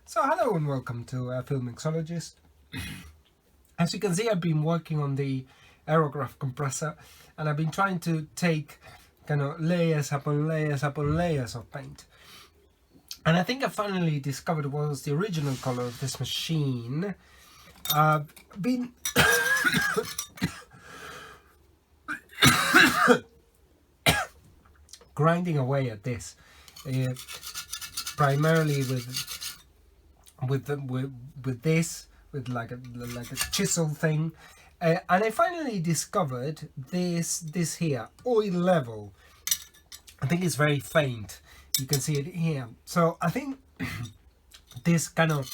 So hello and welcome to Film Mixologist. As you can see, I've been working on the Aerograph compressor and I've been trying to take kind of layers upon layers upon layers of paint. And I think I finally discovered what was the original color of this machine. I've been grinding away at this, primarily with like a chisel thing, and I finally discovered this here oil level. I think it's very faint. You can see it here. So I think this kind of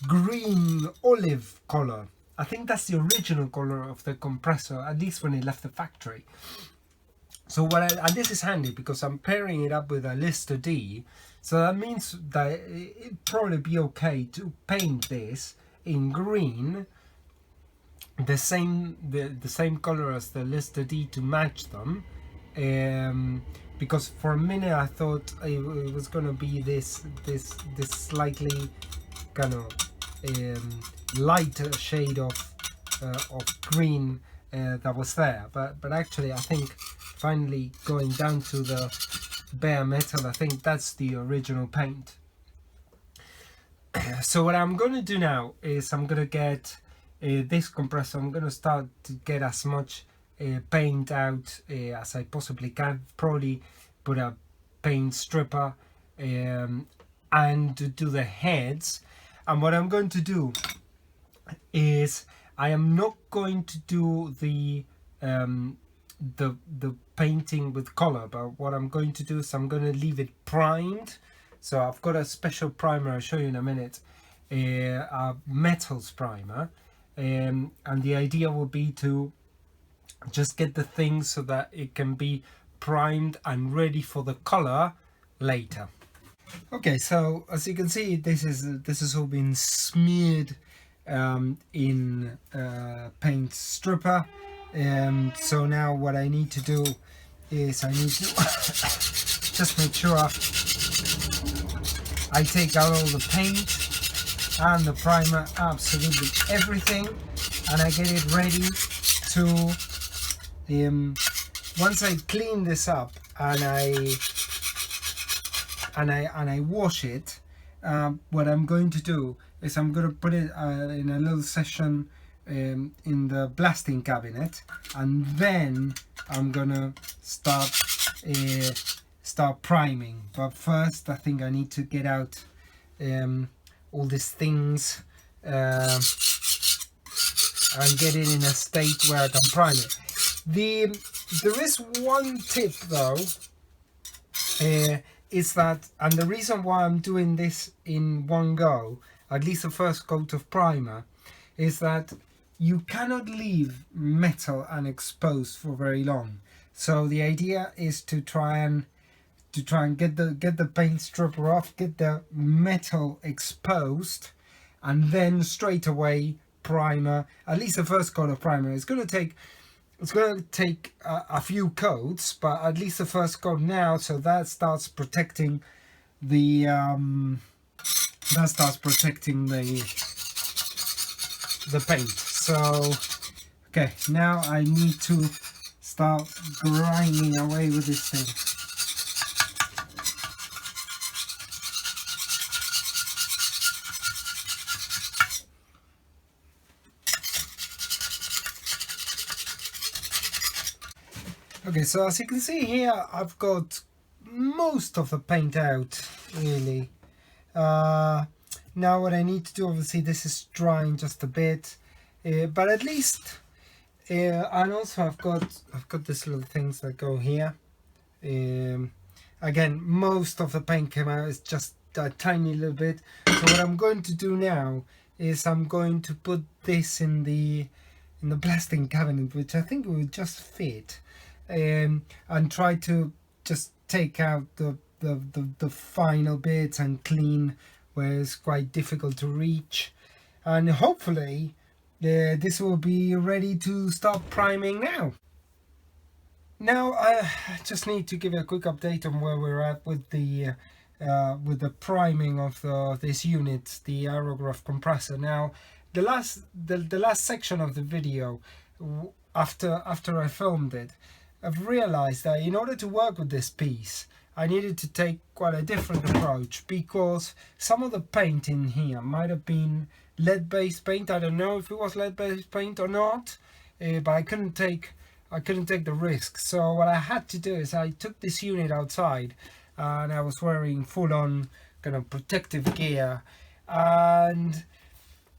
green olive color, I think that's the original color of the compressor, at least when it left the factory. So and this is handy because I'm pairing it up with a Lister D, so that means that it'd probably be okay to paint this in green, the same color as the Lister D to match them, because for a minute I thought it was gonna be this slightly kind of lighter shade of green that was there, but actually I think finally going down to the bare metal, I think that's the original paint. So what I'm going to do now is I'm going to get this compressor, I'm going to start to get as much paint out as I possibly can, probably put a paint stripper and do the heads. And what I'm going to do is I am not going to do the painting with color, but what I'm going to do is I'm going to leave it primed. So I've got a special primer I'll show you in a minute, a metals primer, and the idea will be to just get the thing so that it can be primed and ready for the color later. Okay, so as you can see, this has all been smeared in paint stripper. So now what I need to do is I need to just make sure I take out all the paint and the primer, absolutely everything, and I get it ready to once I clean this up and I wash it, what I'm going to do is I'm going to put it in a little session in the blasting cabinet, and then I'm gonna start priming. But first I think I need to get out all these things and get it in a state where I can prime it. There is one tip though, is that, and the reason why I'm doing this in one go, at least the first coat of primer, is that you cannot leave metal unexposed for very long. So the idea is to try and get the paint stripper off, get the metal exposed, and then straight away primer. At least the first coat of primer. It's going to take a few coats, but at least the first coat now, so that starts protecting the paint. So okay, now I need to start grinding away with this thing. Okay, so as you can see here, I've got most of the paint out, really. Now what I need to do, obviously this is drying just a bit, but at least, and also I've got these little things that go here. Again, most of the paint came out, it's just a tiny little bit. So what I'm going to do now is I'm going to put this in the blasting cabinet, which I think will just fit, and try to just take out the final bits and clean where it's quite difficult to reach, and hopefully this will be ready to start priming now. Now I just need to give a quick update on where we're at with the with the priming of this unit, the Aerograph compressor. Now, the last section of the video, after I filmed it, I've realized that in order to work with this piece, I needed to take quite a different approach, because some of the paint in here might have been lead-based paint. I don't know if it was lead-based paint or not, but I couldn't take the risk. So what I had to do is I took this unit outside, and I was wearing full-on kind of protective gear, and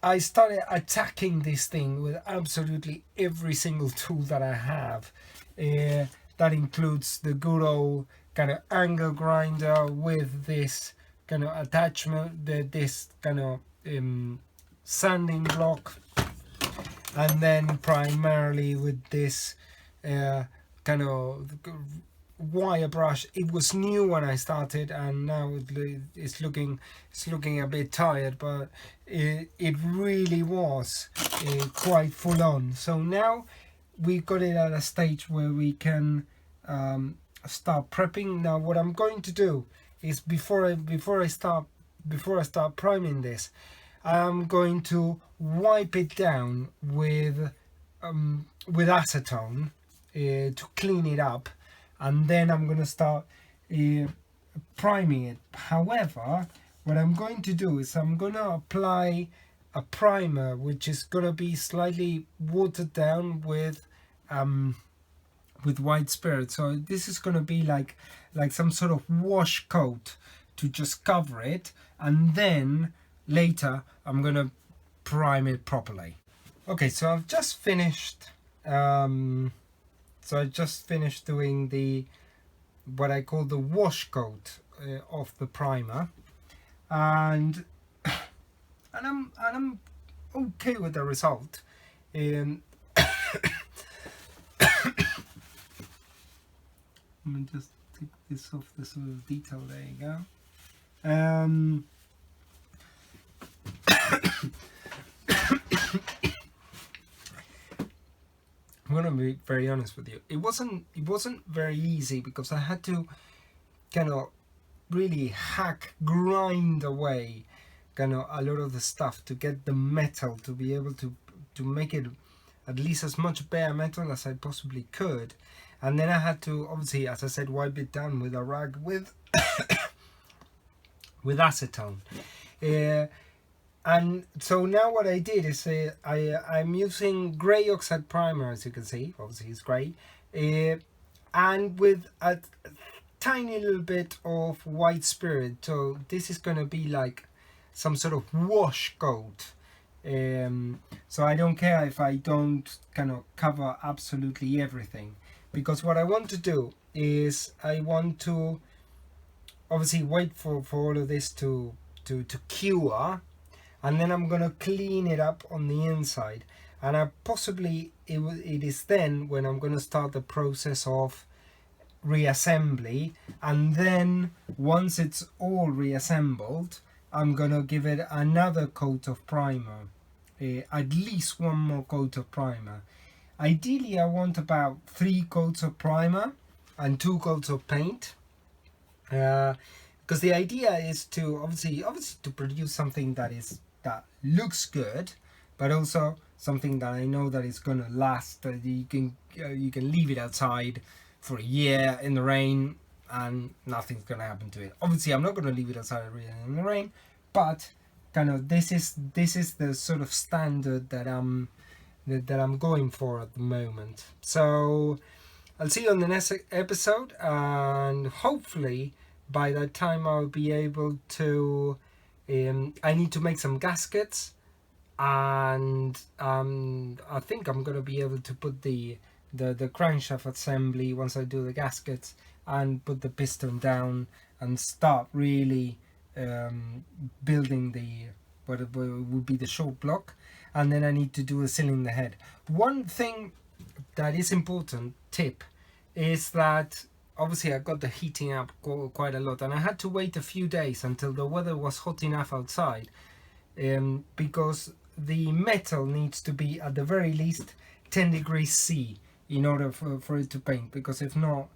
I started attacking this thing with absolutely every single tool that I have. That includes the good old kind of angle grinder with this kind of attachment, this kind of sanding block, and then primarily with this kind of wire brush. It was new when I started, and now it's looking a bit tired, but it really was quite full on. So now we got it at a stage where we can start prepping. Now what I'm going to do is before I start priming this, I'm going to wipe it down with acetone to clean it up, and then I'm going to start priming it. However, what I'm going to do is I'm going to apply a primer which is going to be slightly watered down with white spirit. So this is going to be like some sort of wash coat to just cover it, and then later I'm going to prime it properly. Okay, so I've just finished doing the what I call the wash coat of the primer, and I'm okay with the result. Let me just take this off the sort of detail. There you go. I'm gonna be very honest with you. It wasn't very easy, because I had to kind of really grind away kind of a lot of the stuff to get the metal to be able to make it at least as much bare metal as I possibly could. And then I had to, obviously, as I said, wipe it down with a rag with with acetone. And so now what I did is I'm using grey oxide primer, as you can see. Obviously it's grey, and with a tiny little bit of white spirit. So this is going to be like some sort of wash coat. So I don't care if I don't kind of cover absolutely everything, because what I want to do is I want to obviously wait for all of this to cure, and then I'm gonna clean it up on the inside, and it is then when I'm gonna start the process of reassembly. And then once it's all reassembled, I'm gonna give it another coat of primer, at least one more coat of primer. Ideally I want about 3 coats of primer and 2 coats of paint, because the idea is to obviously to produce something that looks good, but also something that I know that is gonna last, that you can leave it outside for a year in the rain and nothing's gonna happen to it. Obviously I'm not gonna leave it outside in the rain, but kind of this is the sort of standard that I'm going for at the moment. So I'll see you on the next episode, and hopefully by that time I'll be able to I need to make some gaskets, and I think I'm gonna be able to put the crankshaft assembly once I do the gaskets, and put the piston down and start really building what would be the short block. And then I need to do a cylinder head. One thing that is important tip is that obviously I got the heating up quite a lot, and I had to wait a few days until the weather was hot enough outside, because the metal needs to be at the very least 10 degrees C in order for it to paint, because if not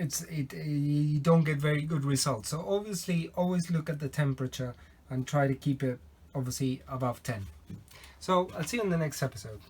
you don't get very good results. So obviously always look at the temperature and try to keep it obviously above 10. So I'll see you in the next episode.